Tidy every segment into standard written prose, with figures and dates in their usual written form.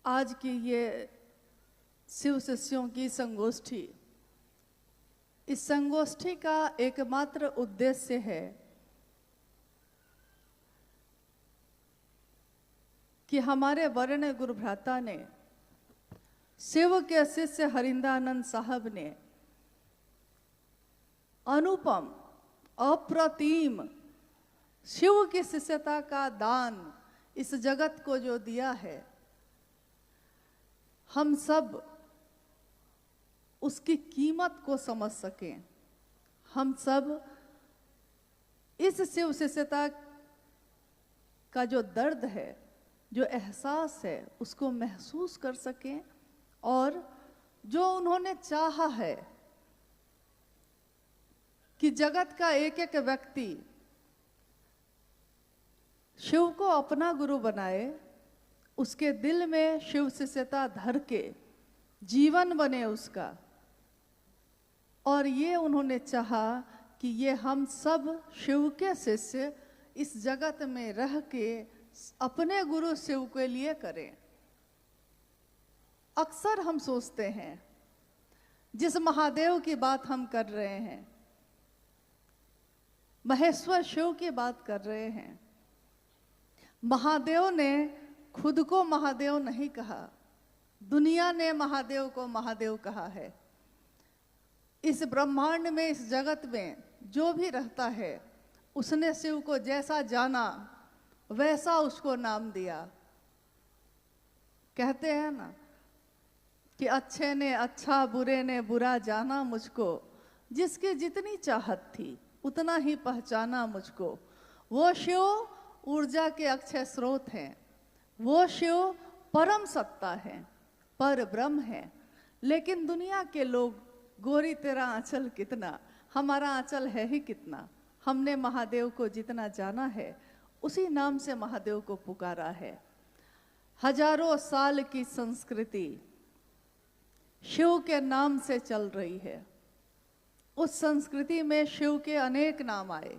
आज की ये शिव शिष्यों की संगोष्ठी, इस संगोष्ठी का एकमात्र उद्देश्य है कि हमारे वरेण्य गुरु भ्राता ने, शिव के शिष्य हरिंदानंद साहब ने अनुपम अप्रतिम शिव की शिष्यता का दान इस जगत को जो दिया है, हम सब उसकी कीमत को समझ सकें, हम सब इस शिव शिष्यता का जो दर्द है, जो एहसास है, उसको महसूस कर सकें और जो उन्होंने चाहा है कि जगत का एक एक व्यक्ति शिव को अपना गुरु बनाए, उसके दिल में शिव शिष्यता धर के जीवन बने उसका। और ये उन्होंने चाहा कि ये हम सब शिव के शिष्य इस जगत में रह के अपने गुरु शिव के लिए करें। अक्सर हम सोचते हैं, जिस महादेव की बात हम कर रहे हैं, महेश्वर शिव की बात कर रहे हैं, महादेव ने खुद को महादेव नहीं कहा, दुनिया ने महादेव को महादेव कहा है। इस ब्रह्मांड में, इस जगत में जो भी रहता है, उसने शिव को जैसा जाना वैसा उसको नाम दिया। कहते हैं ना कि अच्छे ने अच्छा, बुरे ने बुरा जाना मुझको, जिसकी जितनी चाहत थी उतना ही पहचाना मुझको। वो शिव ऊर्जा के अक्षय स्रोत हैं, वो शिव परम सत्ता है, पर ब्रह्म है। लेकिन दुनिया के लोग, गोरी तेरा आंचल कितना, हमारा आंचल है ही कितना। हमने महादेव को जितना जाना है उसी नाम से महादेव को पुकारा है। हजारों साल की संस्कृति शिव के नाम से चल रही है। उस संस्कृति में शिव के अनेक नाम आए,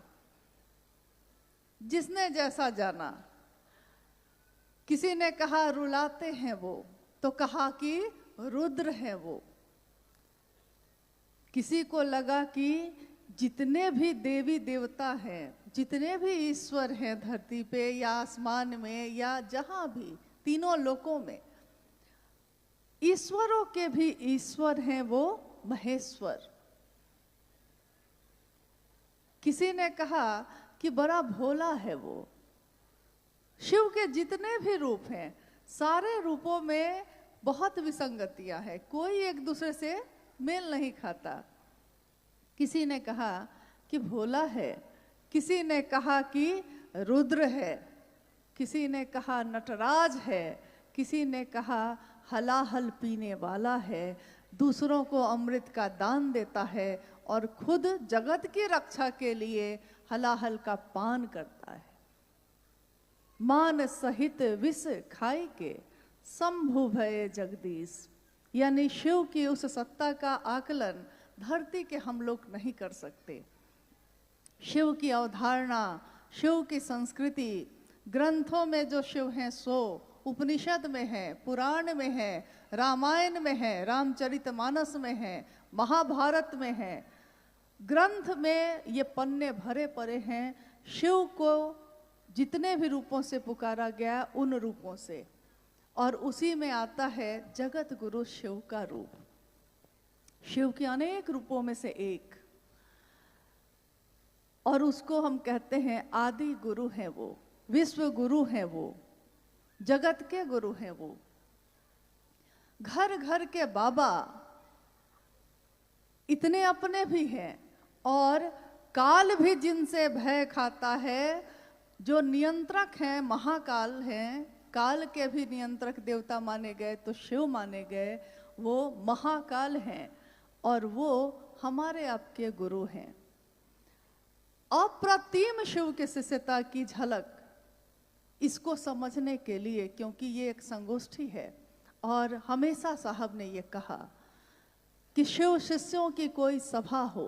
जिसने जैसा जाना। किसी ने कहा रुलाते हैं वो, तो कहा कि रुद्र है वो। किसी को लगा कि जितने भी देवी देवता हैं, जितने भी ईश्वर हैं धरती पे या आसमान में या जहां भी, तीनों लोकों में, ईश्वरों के भी ईश्वर हैं वो महेश्वर। किसी ने कहा कि बड़ा भोला है वो। शिव के जितने भी रूप हैं, सारे रूपों में बहुत विसंगतियां हैं, कोई एक दूसरे से मेल नहीं खाता। किसी ने कहा कि भोला है, किसी ने कहा कि रुद्र है, किसी ने कहा नटराज है, किसी ने कहा हलाहल पीने वाला है, दूसरों को अमृत का दान देता है और खुद जगत की रक्षा के लिए हलाहल का पान करता है। मान सहित विष खाई के शंभु भये जगदीश। यानी शिव की उस सत्ता का आकलन धरती के हम लोग नहीं कर सकते। शिव की अवधारणा, शिव की संस्कृति ग्रंथों में जो शिव हैं सो उपनिषद में है, पुराण में है, रामायण में है, रामचरितमानस में है, महाभारत में है। ग्रंथ में ये पन्ने भरे पड़े हैं शिव को जितने भी रूपों से पुकारा गया, उन रूपों से। और उसी में आता है जगत गुरु शिव का रूप, शिव के अनेक रूपों में से एक। और उसको हम कहते हैं आदि गुरु हैं वो, विश्व गुरु हैं वो, जगत के गुरु हैं वो। घर घर के बाबा इतने अपने भी हैं और काल भी जिनसे भय खाता है, जो नियंत्रक हैं, महाकाल हैं, काल के भी नियंत्रक देवता माने गए तो शिव माने गए, वो महाकाल हैं और वो हमारे आपके गुरु हैं। अप्रतिम शिव के शिष्यता की झलक इसको समझने के लिए, क्योंकि ये एक संगोष्ठी है और हमेशा साहब ने ये कहा कि शिव शिष्यों की कोई सभा हो,